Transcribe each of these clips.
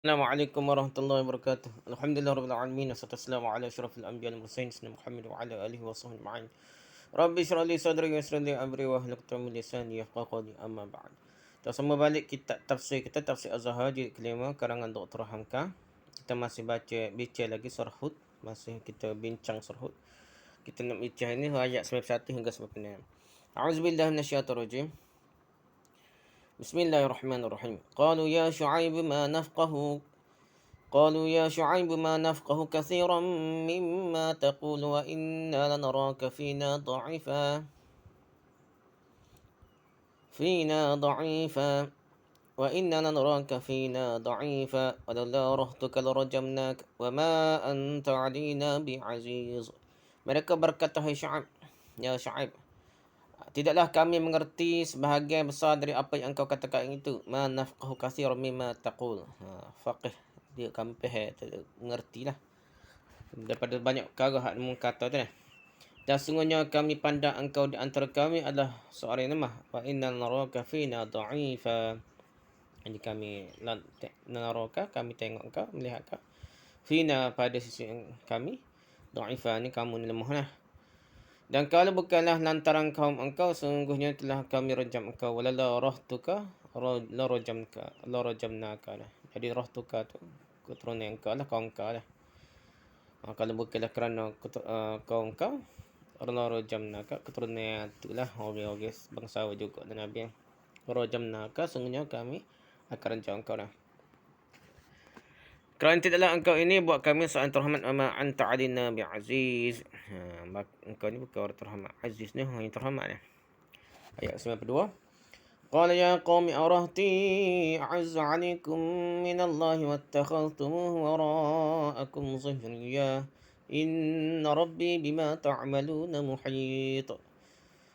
Assalamualaikum warahmatullahi wabarakatuh. Alhamdulillah rabbil alamin wassalatu wassalamu ala asyrafil anbiya'i wal mursalin sayyidina Muhammad wa ala alihi wa sahbihi ajma'in. Rabbi shrah li sadri wa yassir li amri wa hlul 'uqdatam min lisani yafqahu qawli amma ba'd. Kita sambung balik kitab tafsir kita tafsir Az-Zahar jilid kelima karangan Dr. Hamka. Kita masih baca lagi surah Hud, masih kita bincang surah Hud. Kita nak baca ini ayat 91 hingga 96. A'udzubillahi minasyaitonir rajim. Bismillahirrahmanirrahim. قالوا يا شعيب ما نفقه كثيرا مما تقول وإنا لنراك فينا ضعيفا ولولا رهتك لرجمناك وما أنت علينا بعزيز. Mereka berkata, hai Syuaib, ya Syuaib, tidaklah kami mengerti sebahagian besar dari apa yang engkau katakan itu. Ma nafqahu katsiran mimma taqul. Faqih dia kami faham, mengertilah daripada banyak perkara hak kata tu lah. Dan sungguhnya kami pandang engkau di antara kami adalah seorang yang lemah. Wa inna naraka fina dha'ifa. Jadi kami naraka, kami tengok engkau, melihat engkau. Fina pada sisi kami. Dha'ifa ni kamu ni lemah lah. Dan kalau bukanlah lantaran kaum engkau, sungguhnya telah kami rejam engkau. Walala rahtuka la rajamnaka lah. Jadi rahtuka tu keturunan engkau lah, kaum engkau lah. Kalau bukanlah kerana kaum engkau, la rajamnaka, keturunan itulah orang-orang bangsa juga dan Nabi. Rajamnaka, sungguhnya kami akan rejam engkau lah. Kerana tidaklah engkau ini buat kami seorang terhormat, ama anta alina bi'aziz. Engkau ni bukan orang terhormat. Aziz ni orang yang terhormat. Ayat 92. Qala ya qaumi arahti a'azzu 'alaikum minallahi wattakhadhtumuhu wara'akum zahriya. Inna rabbi bima ta'maluna muhit.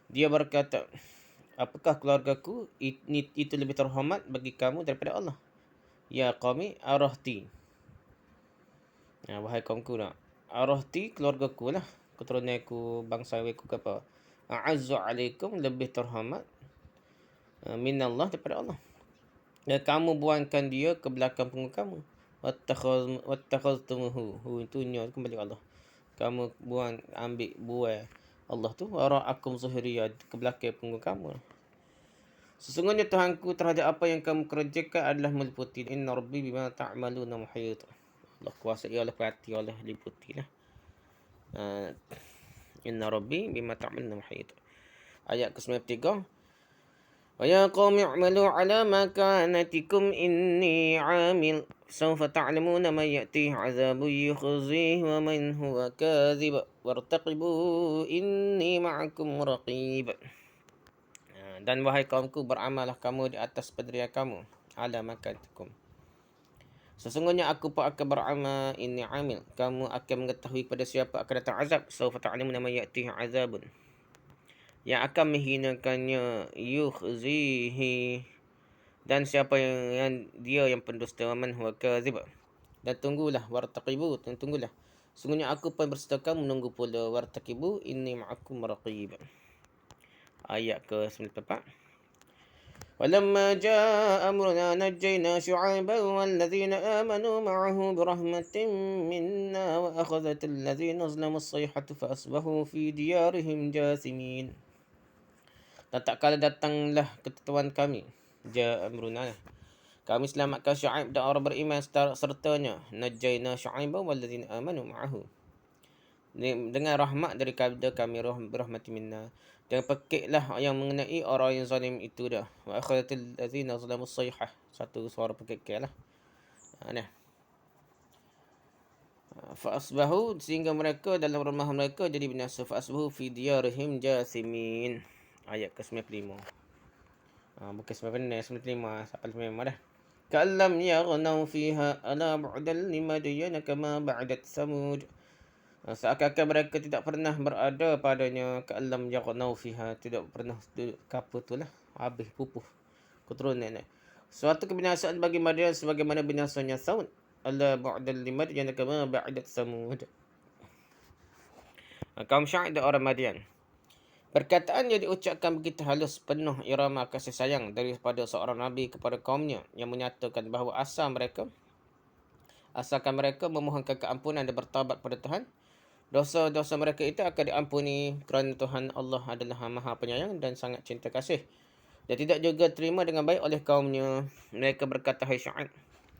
Dia berkata, apakah keluargaku itu lebih terhormat bagi kamu daripada Allah? Ya qaumi arahti. Wahai kaumku nak. Arahti keluargaku lah. Keturunanku, bangsawiku ke apa. A'azzu alaikum, lebih terhormat. Minallah, daripada Allah. Dan kamu buangkan dia ke belakang punggung kamu. Wattakhaztumuhu. Itu nya kembali Allah. Kamu buang Allah tu. Wara'akum zuhriyah, ke belakang punggung kamu. Sesungguhnya Tuhanku terhadap apa yang kamu kerjakan adalah meliputi. Inna rabbi bima ta'maluna muhit. Allah kuasa, ia Allah perhati, Allah liputi lah. Inna rabbi bima ta'maluna muhit. Ayat ke-93. Wa ya qaumi i'malu ala makanatikum inni 'amil sawfa ta'lamuna man ya'tihi 'adzabun yukhzihi wa man huwa kadhib wartaqibu inni ma'akum raqib. Dan wahai kaumku, beramallah kamu di atas pendirian kamu, ala makanatikum. Sesungguhnya aku pun akan beramal, ini amil. Kamu akan mengetahui pada siapa akan datang azab. Sawfa ta'lamuna man ya'tihi azabun, yang akan menghinakannya, yukhzihi, dan siapa yang dia yang pendusta, man huwa kadzib. Dan tunggulah, wartaqibu, dan tunggulah. Sungguhnya aku pun berserta kamu, menunggu pula. Wartaqibu inni ma'akum raqib. Ayat ke-94. ولما جاء أمرنا نجينا شعيبا والذين آمنوا معه برحمة منا وأخذت الذين ظلموا الصيحة فأصبحوا في ديارهم جاثمين. Dan tak kala datanglah ketentuan kami, ja amruna, kami selamatkan Syuaib dan orang beriman sertanya. Najaina Syuaiba walladzina amanu ma'ahu, dengan rahmat daripada kami, rahmati minna. Dan pekiklah yang mengenai orang yang zalim itu dah. Wa akhadatil ladzina zalamus sayhah, satu suara pekik lah. Nah. Fa asbahu, sehingga mereka dalam rumah mereka jadi binasa. Fa asbahu fi diyarihim jasimin. Ayat ke-95. Bukan 95, 95 sampai 95 dah. Ka'allam yaghnau fiha ala bu'dal limadiyana kama ba'dat samud. Seakan-akan mereka tidak pernah berada padanya. Ka'allam yaghnau fiha, tidak pernah kapur tu lah, habis pupuh keturunan. Suatu kebinasaan bagi Madian sebagaimana binasanya Samud. Ala ba'dal limadiyana kama ba'dat samud. Kaum Syuaib dan orang Madian. Perkataan yang diucapkan begitu halus, penuh irama kasih sayang daripada seorang Nabi kepada kaumnya, yang menyatakan bahawa asal mereka Asalkan mereka memohonkan keampunan dan bertaubat pada Tuhan, dosa-dosa mereka itu akan diampuni kerana Tuhan Allah adalah Maha Penyayang dan sangat cinta kasih. Dan tidak juga terima dengan baik oleh kaumnya. Mereka berkata, hai Syuaib,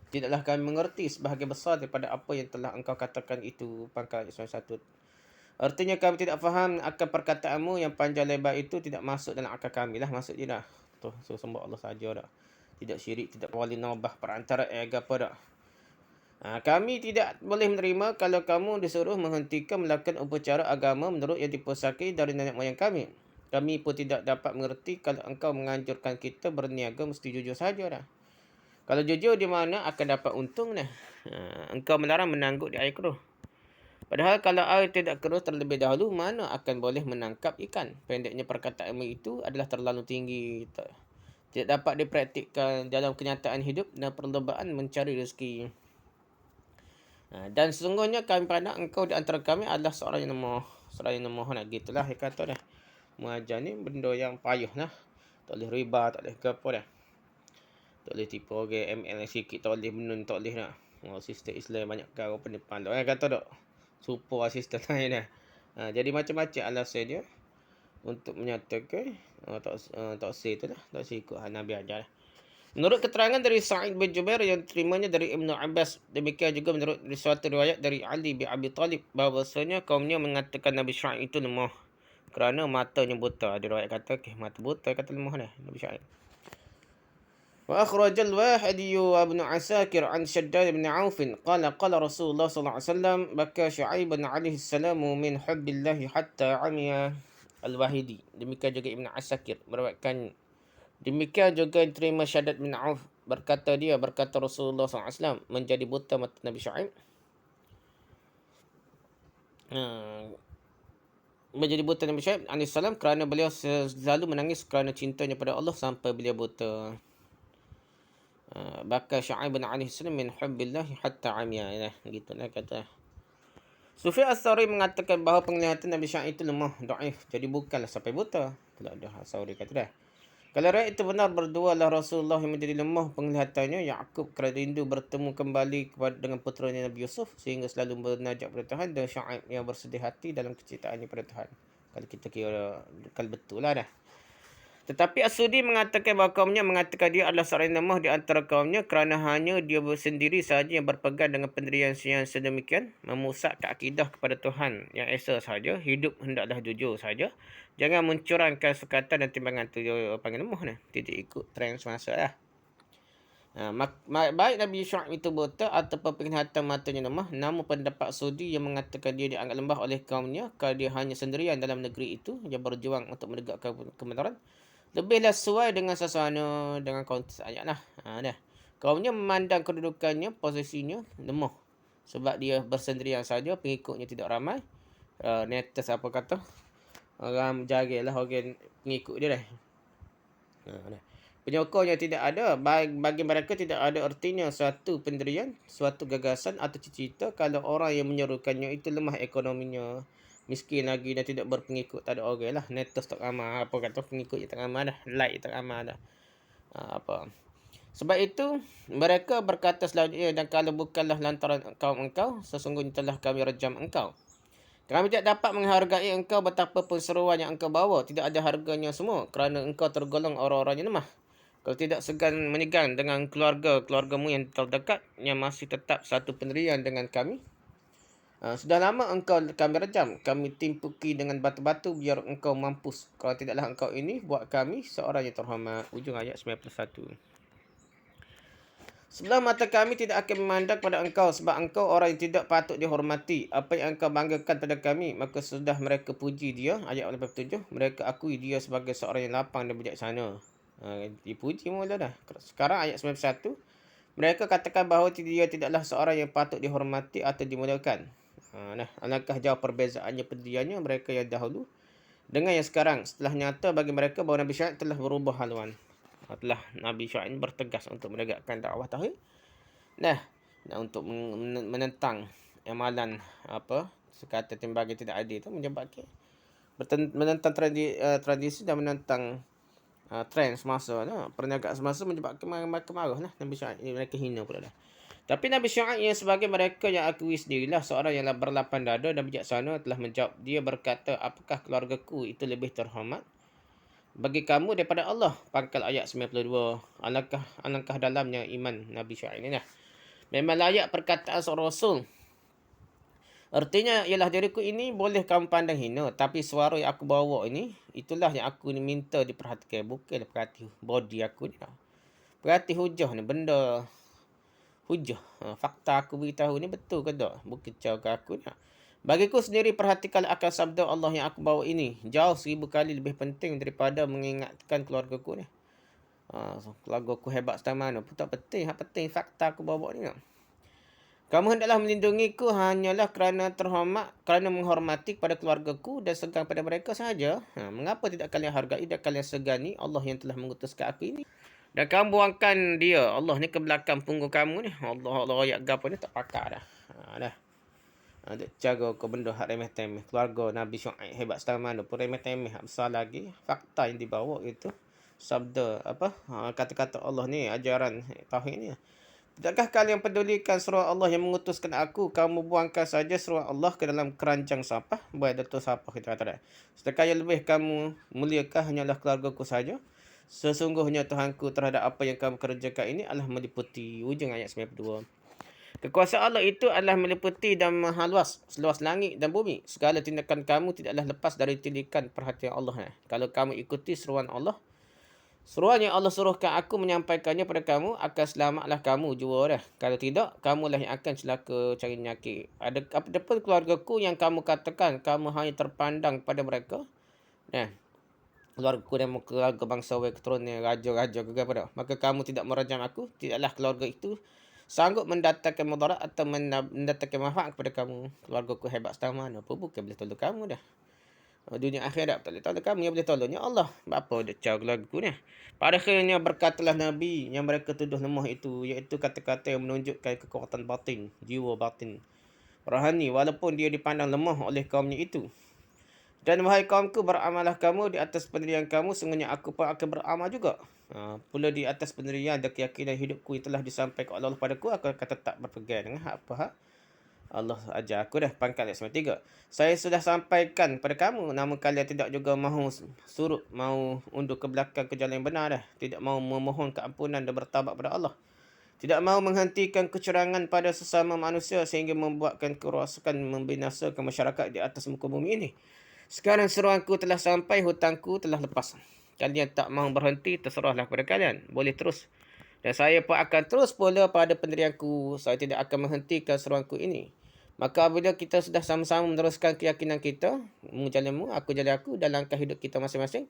tidaklah kami mengerti sebahagian besar daripada apa yang telah engkau katakan itu. Pangkal ayat 91. Artinya kami tidak faham akan perkataanmu yang panjang lebar itu tidak masuk dalam akal kami lah. Maksud dia dah. Tuh, so sembah Allah saja dah. Tidak syirik, tidak wali nabah perantara apa dah. Kami tidak boleh menerima kalau kamu disuruh menghentikan melakukan upacara agama menurut yang dipusaki dari nenek moyang kami. Kami pun tidak dapat mengerti kalau engkau menganjurkan kita berniaga mesti jujur saja dah. Kalau jujur di mana akan dapat untung dah. Engkau melarang menangguk di air keruh. Padahal kalau air tidak keruh terlebih dahulu, mana akan boleh menangkap ikan. Pendeknya perkataanmu itu adalah terlalu tinggi. Tidak dapat dipraktikkan dalam kenyataan hidup dan perlombaan mencari rezeki. Dan sesungguhnya kami pandang engkau di antara kami adalah seorang yang lemah. Seorang yang lemah nak gitulah dia kata dah. Mengajar ni benda yang payah lah. Tak boleh riba, tak boleh ke apa dah. Tak boleh tipu orang ML sikit, tak boleh menun, tak boleh nak. Sistem Islam banyak kau penipuan. Dia kata tak. Super sistem lain dah. Jadi macam-macam alasan dia untuk menyatakan tak say tu lah. Tak say ikut Nabi ajar lah. Menurut keterangan dari Sa'id bin Jubair yang terimanya dari Ibnu Abbas, demikian juga menurut suatu riwayat dari Ali bin Abi Talib, bahawasanya kaumnya mengatakan Nabi Syuaib itu lemah kerana matanya buta. Ada riwayat kata mata buta kata lemah dah Nabi Syuaib. Wa akhrajal Wahidi wa Ibnu Asakir an Shaddad bin Auf qala Rasulullah sallallahu alaihi wasallam baka Syuaib alaihi salam min hubbillah hatta amiya. Al-Wahidi. Demikian juga Ibnu Asakir meriwayatkan. Demikian juga terima Shaddad bin Auf. Berkata Rasulullah SAW menjadi buta mata Nabi Syuaib. Menjadi buta Nabi Syuaib AS kerana beliau selalu menangis kerana cintanya pada Allah sampai beliau buta. Baka Syuaib bin AS min hubbillahi hatta amya. Gitulah kata. Sufyan As-Sawri mengatakan bahawa penglihatan Nabi Syuaib itu lemah, dhaif. Jadi bukanlah sampai buta. Itulah dah As-Sawri kata dah. Kalau rakyat itu benar, berdualah Rasulullah yang menjadi lemah penglihatannya. Ya'qub kerana rindu bertemu kembali dengan puteranya Nabi Yusuf sehingga selalu bernajak pada Tuhan, dan Syuaib yang bersedih hati dalam kecintaannya pada Tuhan. Kalau kita kira kalau betul lah dah. Tetapi As-Sudi mengatakan bahawa kaumnya mengatakan dia adalah seorang yang lemah di antara kaumnya kerana hanya dia sendiri sahaja yang berpegang dengan pendirian yang sedemikian, memusatkan akidah kepada Tuhan yang esa sahaja, hidup hendaklah jujur sahaja. Jangan mencurangkan sekatan dan timbangan tu panggil lemah ni. Tidak ikut trend semasa lah. Baik Nabi Syuaib itu buta ataupun penglihatan matanya lemah, namun pendapat Sudi yang mengatakan dia dianggap lemah oleh kaumnya kerana dia hanya sendirian dalam negeri itu yang berjuang untuk menegakkan kebenaran, lebihlah sesuai dengan sasana dengan konteks ayat lah. Dah. Kaumnya memandang kedudukannya, posisinya lemah. Sebab dia bersendirian saja, pengikutnya tidak ramai. Netes apa kata? Orang jarilah orang pengikut dia dah. Penyokornya tidak ada. Bagi mereka tidak ada artinya suatu pendirian, suatu gagasan atau cita-cita kalau orang yang menyerukannya itu lemah ekonominya, miskin lagi dan tidak berpengikut. Tak ada orang lah. Netes tak ramai. Apa kata pengikut tak ramai dah. Like tak ramai dah. Apa. Sebab itu mereka berkata selanjutnya, dan kalau bukanlah lantaran kaum engkau, sesungguhnya telah kami rejam engkau. Kami tidak dapat menghargai engkau betapa pun seruan yang engkau bawa. Tidak ada harganya semua kerana engkau tergolong orang-orang yang lemah. Kalau tidak segan menyegan dengan keluargamu yang terdekat yang masih tetap satu pendirian dengan kami. Sudah lama engkau kami rejam. Kami timpuki dengan batu-batu biar engkau mampus. Kalau tidaklah engkau ini buat kami seorang yang terhormat. Ujung ayat 91. Sebelah mata kami tidak akan memandang pada engkau sebab engkau orang yang tidak patut dihormati. Apa yang engkau banggakan pada kami, maka sudah mereka puji dia. Ayat 87. Mereka akui dia sebagai seorang yang lapang dan bijaksana. Dipuji mula dah. Sekarang ayat 91. Mereka katakan bahawa dia tidaklah seorang yang patut dihormati atau dimuliakan. Alangkah jauh perbezaannya pendiriannya mereka yang dahulu dengan yang sekarang. Setelah nyata bagi mereka bahawa Nabi Syuaib telah berubah haluan. Telah Nabi Syuaib bertegas untuk menegakkan dakwah tauhid. Dan untuk menentang amalan sekata timbangan tidak adil itu menyebabkan menentang tradisi dan menentang trend semasa. Perniagaan semasa menyebabkan mereka marah lah. Nabi Syuaib mereka hina pula dah. Tapi Nabi Syuaib yang sebagai mereka yang akui sendirilah seorang yang berlapang dada dan bijaksana telah menjawab. Dia berkata, apakah keluargaku itu lebih terhormat bagi kamu daripada Allah? Pangkal ayat 92. Alangkah dalamnya iman Nabi Syuaib ini lah. Memang layak perkataan seorang Rasul. Artinya ialah diriku ini boleh kamu pandang hina, tapi suara yang aku bawa ini, itulah yang aku minta diperhatikan. Bukan perhati body aku ni. Perhati hujah ni, benda hujah. Fakta aku beritahu ni betul ke tak? Bukan cara aku ni. Bagiku sendiri perhatikan akan sabda Allah yang aku bawa ini. Jauh 1000 kali lebih penting daripada mengingatkan keluarga ku ni. Keluarga ku hebat setama mana. Tak penting. Yang penting fakta aku bawa ni. Kamu hendaklah melindungiku hanyalah kerana menghormati kepada keluargaku dan segan pada mereka sahaja. Mengapa tidak kalian hargai dan kalian segani Allah yang telah mengutuskan aku ini? Dan kamu buangkan dia, Allah ni ke belakang punggung kamu ni. Allah ayat gapa ni tak pakar dah. Dah. Ada cara kau benda hak remeh-temeh. Keluarga Nabi Syuaib hebat setama mana pun remeh-temeh hak besar lagi. Fakta yang dibawa itu sabda kata-kata Allah ni, ajaran tauhid ni. Tidakkah kalian pedulikan seruan Allah yang mengutuskan aku? Kamu buangkan saja seruan Allah ke dalam keranjang sampah. Buat Datuk sampah kita kata. Sedekah yang lebih kamu muliakan hanyalah keluargaku saja. Sesungguhnya Tuhanku terhadap apa yang kamu kerjakan ini adalah meliputi. Ujung ayat 92. Kekuasaan Allah itu adalah meliputi dan maha luas, seluas langit dan bumi. Segala tindakan kamu tidaklah lepas dari tilikan perhatian Allah. Kalau kamu ikuti seruan Allah, seruan yang Allah suruhkan aku menyampaikannya pada kamu, akan selamatlah kamu jua dah. Kalau tidak, kamulah yang akan celaka cari nyakit. Ada pun keluargaku yang kamu katakan kamu hanya terpandang pada mereka. Keluargaku dan keluarga bangsawan keturunan raja-raja ke apa dah. Maka kamu tidak merajam aku, tidaklah keluarga itu sanggup mendatangkan mudarat atau mendatangkan manfaat kepada kamu. Keluargaku hebat setama mana pun bukan boleh tolong kamu dah. Dunia akhirat tak boleh tolong kamu, yang boleh tolongnya Allah. Apa dia cara keluargaku ni? Pada akhirnya berkatalah Nabi yang mereka tuduh lemah itu, iaitu kata-kata yang menunjukkan kekuatan batin, jiwa batin rohani, walaupun dia dipandang lemah oleh kaumnya itu. Dan wahai kaumku, beramallah kamu di atas pendirian kamu, sungguhnya aku pun akan beramal juga. Pula di atas pendirian dan keyakinan hidupku yang telah disampaikan oleh Allah padaku, aku akan tetap berpegang dengan apa Allah ajar aku dah. Pangkat ayat 93. Saya sudah sampaikan pada kamu, namun kalian tidak juga mahu mahu undur ke belakang ke jalan yang benar dah. Tidak mahu memohon keampunan dan bertaubat pada Allah. Tidak mahu menghentikan kecurangan pada sesama manusia sehingga membuatkan kerosakan membinasakan masyarakat di atas muka bumi ini. Sekarang seruanku telah sampai, hutangku telah lepas. Kalian tak mahu berhenti, terserahlah kepada kalian. Boleh terus. Dan saya pun akan terus pula pada pendirianku. Saya tidak akan menghentikan seruanku ini. Maka apabila kita sudah sama-sama meneruskan keyakinan kita, jalanmu, aku jalan aku, dan langkah hidup kita masing-masing,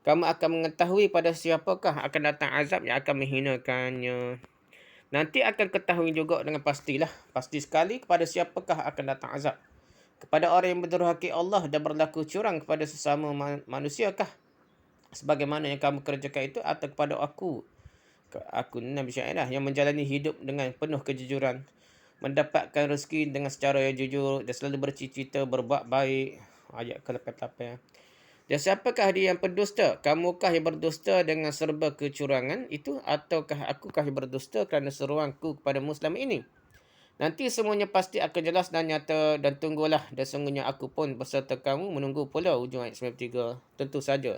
kamu akan mengetahui pada siapakah akan datang azab yang akan menghinakannya. Nanti akan ketahui juga dengan pastilah. Pasti sekali kepada siapakah akan datang azab. Kepada orang yang berdurhaka Allah dan berlaku curang kepada sesama manusiakah? Sebagaimana yang kamu kerjakan itu, atau kepada aku Nabi Syuaib yang menjalani hidup dengan penuh kejujuran, mendapatkan rezeki dengan secara yang jujur dan selalu bercita-cita berbuat baik. Ayat ke-88. Dan siapakah dia yang berdusta? Kamukah yang berdusta dengan serba kecurangan itu, ataukah akukah yang berdusta kerana seruanku kepada Muslim ini? Nanti semuanya pasti akan jelas dan nyata, dan tunggulah, dan sungguhnya aku pun beserta kamu menunggu pula. Ujung ayat 93. Tentu saja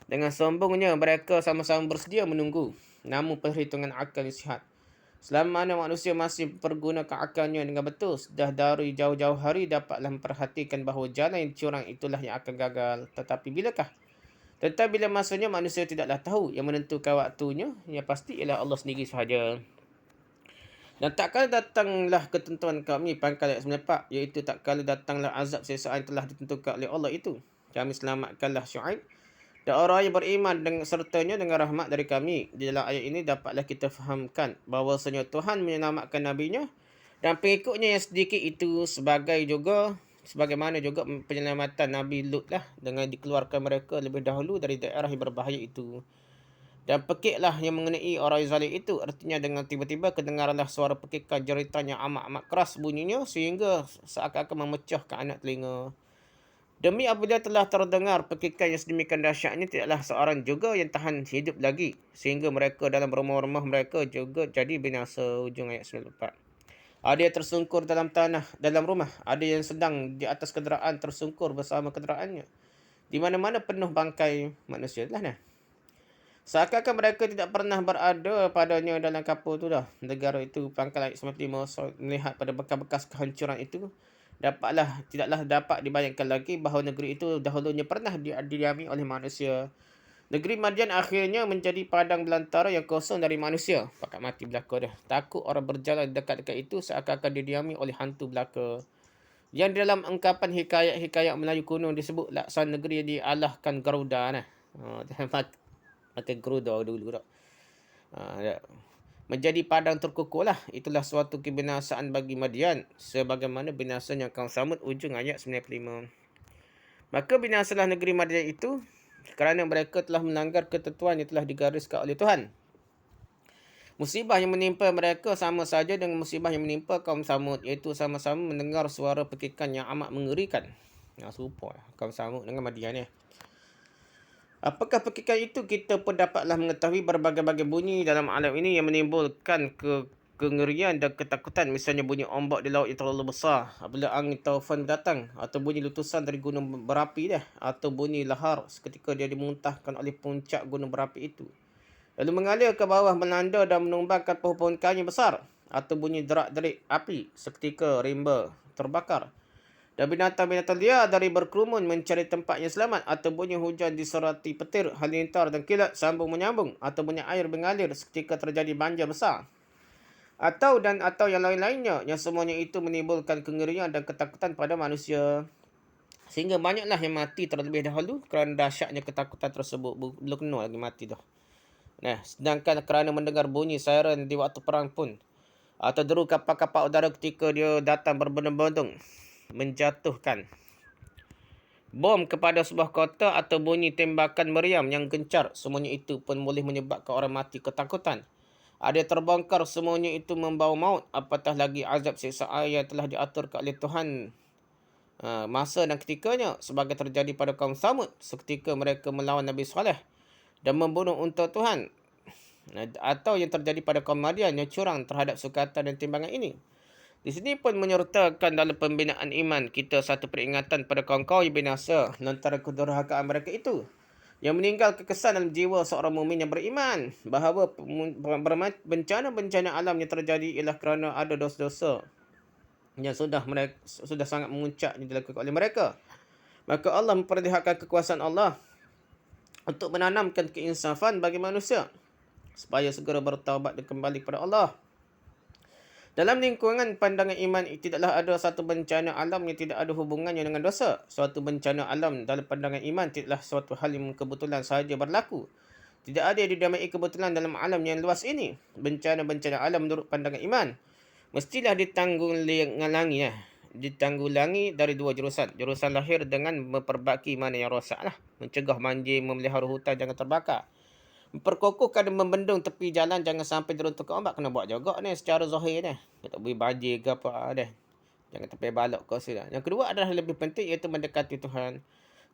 dengan sombongnya mereka sama-sama bersedia menunggu, namun perhitungan akal sihat. Selama mana manusia masih pergunakan akalnya dengan betul, sudah dari jauh-jauh hari dapatlah memperhatikan bahawa jalan yang curang itulah yang akan gagal. Tetapi bilakah? Tetapi bila masanya manusia tidaklah tahu, yang menentukan waktunya, yang pasti ialah Allah sendiri sahaja. Dan tak kala datanglah ketentuan kami, pangkal ayat 94, iaitu tak kala datanglah azab sesaat yang telah ditentukan oleh Allah itu. Kami selamatkanlah Syuaib dan orang yang beriman sertanya dengan rahmat dari kami. Di dalam ayat ini dapatlah kita fahamkan bahawasanya Tuhan menyelamatkan nabinya dan pengikutnya yang sedikit itu, sebagaimana juga penyelamatan Nabi Lut lah, dengan dikeluarkan mereka lebih dahulu dari daerah yang berbahaya itu. Dan pekiklah yang mengenai orang zalim itu. Artinya dengan tiba-tiba kedengaranlah suara pekikan jeritan yang amat-amat keras bunyinya, sehingga seakan-akan memecahkan anak telinga. Demi apabila telah terdengar pekikan yang sedemikian dahsyatnya, tidaklah seorang juga yang tahan hidup lagi, sehingga mereka dalam rumah-rumah mereka juga jadi binasa. Hujung ayat 94. Ada yang tersungkur dalam tanah, dalam rumah. Ada yang sedang di atas kenderaan tersungkur bersama kenderaannya. Di mana-mana penuh bangkai manusia. Nah. Seakan-akan mereka tidak pernah berada padanya dalam kapal itu dah. Negara itu, pangkal ayat 95, melihat pada bekas-bekas kehancuran itu, tidaklah dapat dibayangkan lagi bahawa negeri itu dahulunya pernah didiami oleh manusia. Negeri Madian akhirnya menjadi padang belantara yang kosong dari manusia. Pakat mati belaka dah. Takut orang berjalan dekat-dekat itu seakan-akan didiami oleh hantu belaka. Yang dalam ungkapan hikayat-hikayat Melayu kuno disebut laksan negeri yang dialahkan Garuda. Nah. Makan Garuda dulu dah. Menjadi padang terkukuh lah. Itulah suatu kebinasaan bagi Madian. Sebagaimana binasanya kaum Samud. Ujung ayat 95. Maka binasalah negeri Madian itu kerana mereka telah melanggar ketentuan yang telah digariskan oleh Tuhan. Musibah yang menimpa mereka sama saja dengan musibah yang menimpa kaum Samud, iaitu sama-sama mendengar suara pekikan yang amat mengerikan. Serupa kaum Samud dengan Madian ni. Apakah pekikan itu? Kita pun dapatlah mengetahui berbagai-bagai bunyi dalam alam ini yang menimbulkan kengerian dan ketakutan. Misalnya bunyi ombak di laut yang terlalu besar, apabila angin taufan datang, atau bunyi letusan dari gunung berapi dah, atau bunyi lahar seketika dia dimuntahkan oleh puncak gunung berapi itu, lalu mengalir ke bawah melanda dan menumbangkan pohon-pohon kayu besar, atau bunyi derak-derik api seketika rimba terbakar. Dan binatang-binatang liar dari berkerumun mencari tempat yang selamat, atau bunyi hujan diserati petir, halilintar dan kilat sambung menyambung, atau bunyi air mengalir seketika terjadi banjir besar, atau yang lain-lainnya, yang semuanya itu menimbulkan kengerian dan ketakutan pada manusia. Sehingga banyaklah yang mati terlebih dahulu kerana dahsyatnya ketakutan tersebut. Belum kena lagi mati dah. Nah, sedangkan kerana mendengar bunyi siren di waktu perang pun, atau deru kapal-kapal udara ketika dia datang berbondong-bondong menjatuhkan bom kepada sebuah kota, atau bunyi tembakan meriam yang gencar, semuanya itu pun boleh menyebabkan orang mati ketakutan. Ada terbongkar semuanya itu membawa maut, apatah lagi azab siksa air yang telah diaturkan oleh Tuhan masa dan ketikanya, sebagai terjadi pada kaum Samud seketika mereka melawan Nabi Saleh dan membunuh unta Tuhan, atau yang terjadi pada kaum Madian yang curang terhadap sukatan dan timbangan ini. Di sini pun menyertakan dalam pembinaan iman kita satu peringatan pada kaum-kaum yang binasa lantaran kedurhakaan mereka itu, yang meninggal kekesan dalam jiwa seorang mukmin yang beriman bahawa bencana-bencana alam yang terjadi ialah kerana ada dosa-dosa yang sudah sangat memuncak yang dilakukan oleh mereka. Maka Allah memperlihatkan kekuasaan Allah untuk menanamkan keinsafan bagi manusia supaya segera bertaubat dan kembali kepada Allah. Dalam lingkungan pandangan iman, tidaklah ada satu bencana alam yang tidak ada hubungannya dengan dosa. Suatu bencana alam dalam pandangan iman tidaklah suatu hal yang kebetulan sahaja berlaku. Tidak ada yang didamai kebetulan dalam alam yang luas ini. Bencana-bencana alam menurut pandangan iman mestilah ditanggulangi dari dua jurusan. Jurusan lahir dengan memperbaiki mana yang rosak lah. Mencegah banjir, memelihara hutan jangan terbakar. Memperkokohkan dan membendung tepi jalan jangan sampai diruntuhkan ombak. Kena buat juga ni secara zahir ni. Tak boleh banjir ke apa dah. Jangan tepi balok ke sini. Yang kedua adalah lebih penting, iaitu mendekati Tuhan.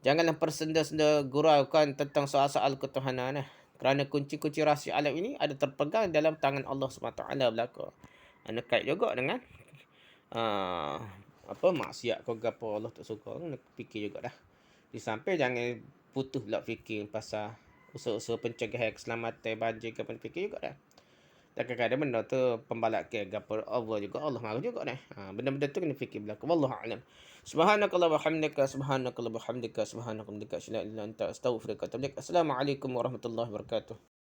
Janganlah persenda-senda guraukan tentang soal-soal ketuhanan. Kerana kunci-kunci rahsia alam ini ada terpegang dalam tangan Allah SWT belaka. Anda kait juga dengan maksiat kau gapo Allah tak suka. Kena fikir juga dah. Di samping jangan putus pula fikir pasal usaha-usaha pencegahan keselamatan banjir ke fikir juga dah. Dan kadang-kadang benda tu pembalak ke gapo Allah juga, Allah marah juga dah. Benda-benda tu kena fikir belaka. Wallahu a'lam. Subhanakallah wa hamdika, subhanakallah wa hamdika, subhanakallah wa hamdika, asyhadu an la ilaha illa anta, astaghfiruka wa atubu ilaik. Assalamualaikum warahmatullahi wabarakatuh.